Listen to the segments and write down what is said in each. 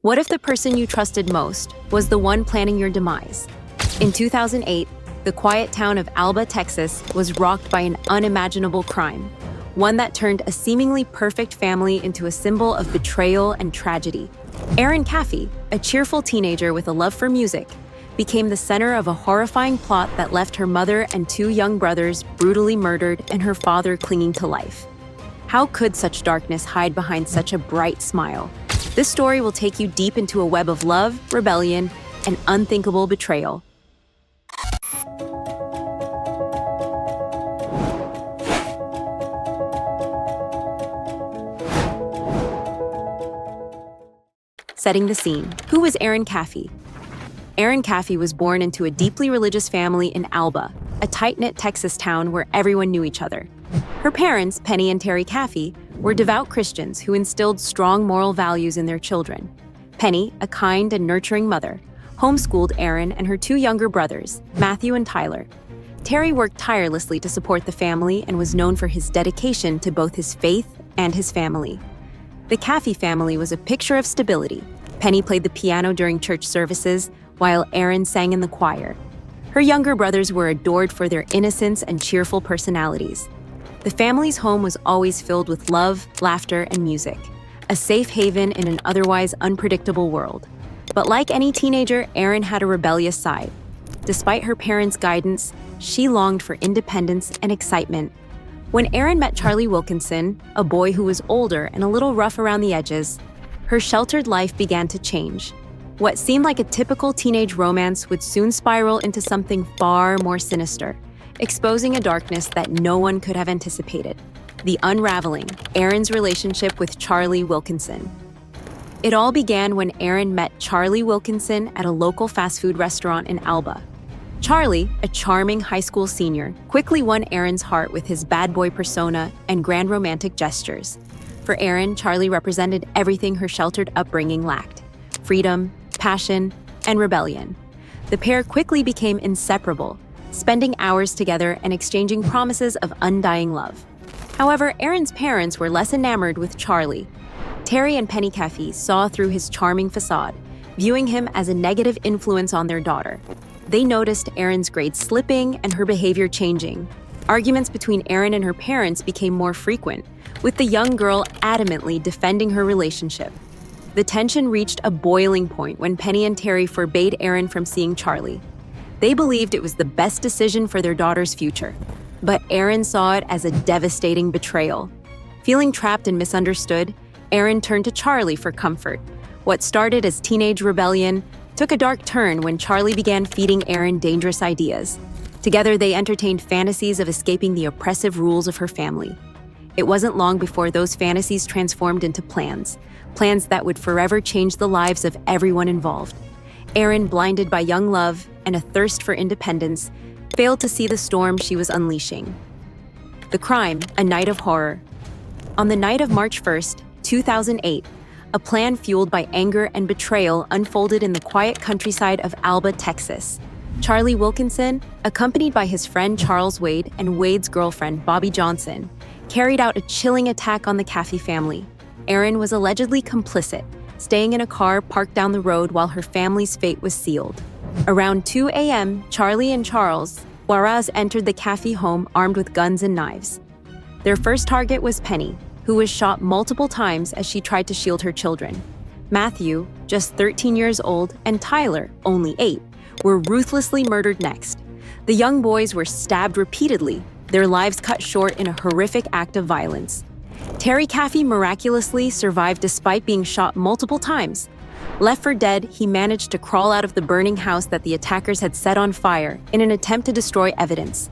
What if the person you trusted most was the one planning your demise? In 2008, the quiet town of Alba, Texas, was rocked by an unimaginable crime, one that turned a seemingly perfect family into a symbol of betrayal and tragedy. Erin Caffey, a cheerful teenager with a love for music, became the center of a horrifying plot that left her mother and two young brothers brutally murdered and her father clinging to life. How could such darkness hide behind such a bright smile? This story will take you deep into a web of love, rebellion, and unthinkable betrayal. Setting the scene. Who was Erin Caffey? Erin Caffey was born into a deeply religious family in Alba, a tight-knit Texas town where everyone knew each other. Her parents, Penny and Terry Caffey, were devout Christians who instilled strong moral values in their children. Penny, a kind and nurturing mother, homeschooled Erin and her two younger brothers, Matthew and Tyler. Terry worked tirelessly to support the family and was known for his dedication to both his faith and his family. The Caffey family was a picture of stability. Penny played the piano during church services, while Erin sang in the choir. Her younger brothers were adored for their innocence and cheerful personalities. The family's home was always filled with love, laughter, and music, a safe haven in an otherwise unpredictable world. But like any teenager, Erin had a rebellious side. Despite her parents' guidance, she longed for independence and excitement. When Erin met Charlie Wilkinson, a boy who was older and a little rough around the edges, her sheltered life began to change. What seemed like a typical teenage romance would soon spiral into something far more sinister, exposing a darkness that no one could have anticipated. The unraveling, Erin's relationship with Charlie Wilkinson. It all began when Erin met Charlie Wilkinson at a local fast food restaurant in Alba. Charlie, a charming high school senior, quickly won Erin's heart with his bad boy persona and grand romantic gestures. For Erin, Charlie represented everything her sheltered upbringing lacked: freedom, passion, and rebellion. The pair quickly became inseparable, spending hours together and exchanging promises of undying love. However, Erin's parents were less enamored with Charlie. Terry and Penny Caffey saw through his charming facade, viewing him as a negative influence on their daughter. They noticed Erin's grades slipping and her behavior changing. Arguments between Erin and her parents became more frequent, with the young girl adamantly defending her relationship. The tension reached a boiling point when Penny and Terry forbade Erin from seeing Charlie. They believed it was the best decision for their daughter's future, but Erin saw it as a devastating betrayal. Feeling trapped and misunderstood, Erin turned to Charlie for comfort. What started as teenage rebellion took a dark turn when Charlie began feeding Erin dangerous ideas. Together, they entertained fantasies of escaping the oppressive rules of her family. It wasn't long before those fantasies transformed into plans that would forever change the lives of everyone involved. Erin, blinded by young love and a thirst for independence, failed to see the storm she was unleashing. The crime, a night of horror. On the night of March 1st, 2008, a plan fueled by anger and betrayal unfolded in the quiet countryside of Alba, Texas. Charlie Wilkinson, accompanied by his friend Charles Wade and Wade's girlfriend Bobby Johnson, carried out a chilling attack on the Caffey family. Erin was allegedly complicit, staying in a car parked down the road while her family's fate was sealed. Around 2 a.m., Charlie and Charles Juarez entered the Caffey home armed with guns and knives. Their first target was Penny, who was shot multiple times as she tried to shield her children. Matthew, just 13 years old, and Tyler, only 8, were ruthlessly murdered next. The young boys were stabbed repeatedly, their lives cut short in a horrific act of violence. Terry Caffey miraculously survived despite being shot multiple times. Left for dead, he managed to crawl out of the burning house that the attackers had set on fire in an attempt to destroy evidence.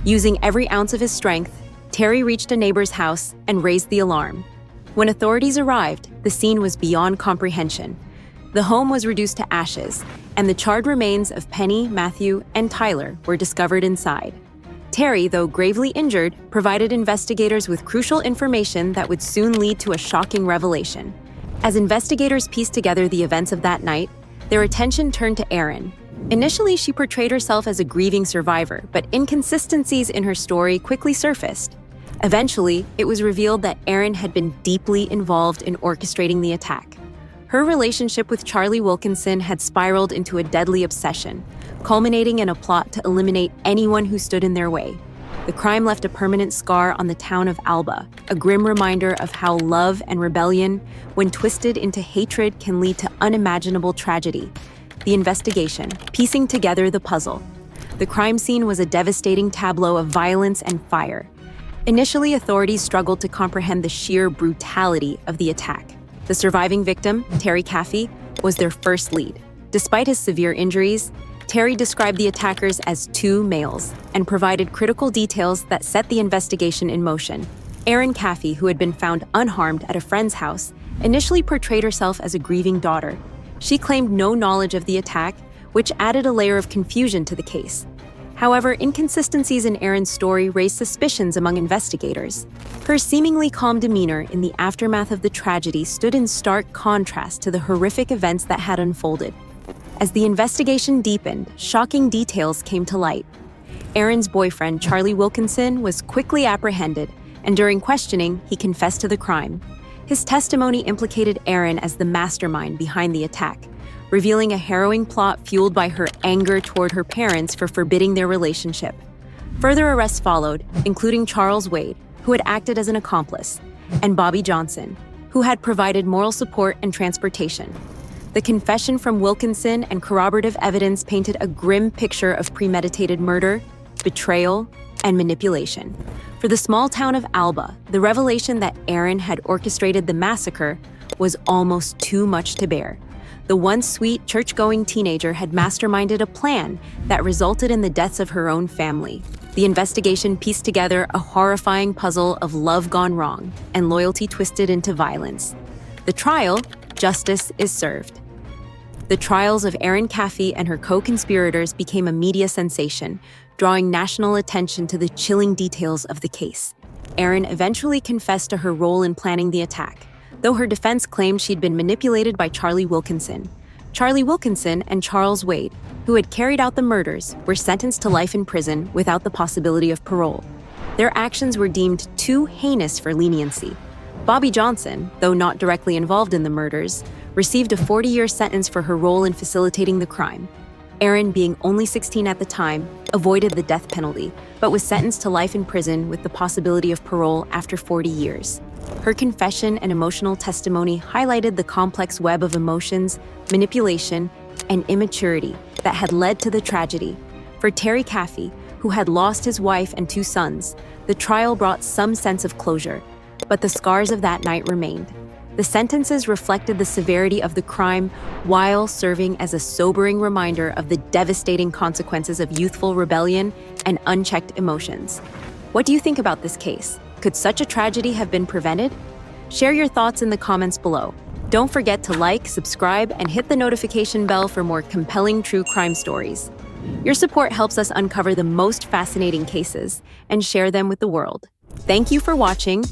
Using every ounce of his strength, Terry reached a neighbor's house and raised the alarm. When authorities arrived, the scene was beyond comprehension. The home was reduced to ashes, and the charred remains of Penny, Matthew, and Tyler were discovered inside. Terry, though gravely injured, provided investigators with crucial information that would soon lead to a shocking revelation. As investigators pieced together the events of that night, their attention turned to Erin. Initially, she portrayed herself as a grieving survivor, but inconsistencies in her story quickly surfaced. Eventually, it was revealed that Erin had been deeply involved in orchestrating the attack. Her relationship with Charlie Wilkinson had spiraled into a deadly obsession, culminating in a plot to eliminate anyone who stood in their way. The crime left a permanent scar on the town of Alba, a grim reminder of how love and rebellion, when twisted into hatred, can lead to unimaginable tragedy. The investigation, piecing together the puzzle. The crime scene was a devastating tableau of violence and fire. Initially, authorities struggled to comprehend the sheer brutality of the attack. The surviving victim, Terry Caffey, was their first lead. Despite his severe injuries, Terry described the attackers as two males and provided critical details that set the investigation in motion. Erin Caffey, who had been found unharmed at a friend's house, initially portrayed herself as a grieving daughter. She claimed no knowledge of the attack, which added a layer of confusion to the case. However, inconsistencies in Erin's story raised suspicions among investigators. Her seemingly calm demeanor in the aftermath of the tragedy stood in stark contrast to the horrific events that had unfolded. As the investigation deepened, shocking details came to light. Erin's boyfriend, Charlie Wilkinson, was quickly apprehended, and during questioning, he confessed to the crime. His testimony implicated Erin as the mastermind behind the attack, revealing a harrowing plot fueled by her anger toward her parents for forbidding their relationship. Further arrests followed, including Charles Wade, who had acted as an accomplice, and Bobby Johnson, who had provided moral support and transportation. The confession from Wilkinson and corroborative evidence painted a grim picture of premeditated murder, betrayal, and manipulation. For the small town of Alba, the revelation that Erin had orchestrated the massacre was almost too much to bear. The once sweet, church-going teenager had masterminded a plan that resulted in the deaths of her own family. The investigation pieced together a horrifying puzzle of love gone wrong and loyalty twisted into violence. The trial, justice is served. The trials of Erin Caffey and her co-conspirators became a media sensation, drawing national attention to the chilling details of the case. Erin eventually confessed to her role in planning the attack, though her defense claimed she'd been manipulated by Charlie Wilkinson. Charlie Wilkinson and Charles Wade, who had carried out the murders, were sentenced to life in prison without the possibility of parole. Their actions were deemed too heinous for leniency. Bobby Johnson, though not directly involved in the murders, received a 40-year sentence for her role in facilitating the crime. Erin, being only 16 at the time, avoided the death penalty, but was sentenced to life in prison with the possibility of parole after 40 years. Her confession and emotional testimony highlighted the complex web of emotions, manipulation, and immaturity that had led to the tragedy. For Terry Caffey, who had lost his wife and 2 sons, the trial brought some sense of closure, but the scars of that night remained. The sentences reflected the severity of the crime while serving as a sobering reminder of the devastating consequences of youthful rebellion and unchecked emotions. What do you think about this case? Could such a tragedy have been prevented? Share your thoughts in the comments below. Don't forget to like, subscribe, and hit the notification bell for more compelling true crime stories. Your support helps us uncover the most fascinating cases and share them with the world. Thank you for watching,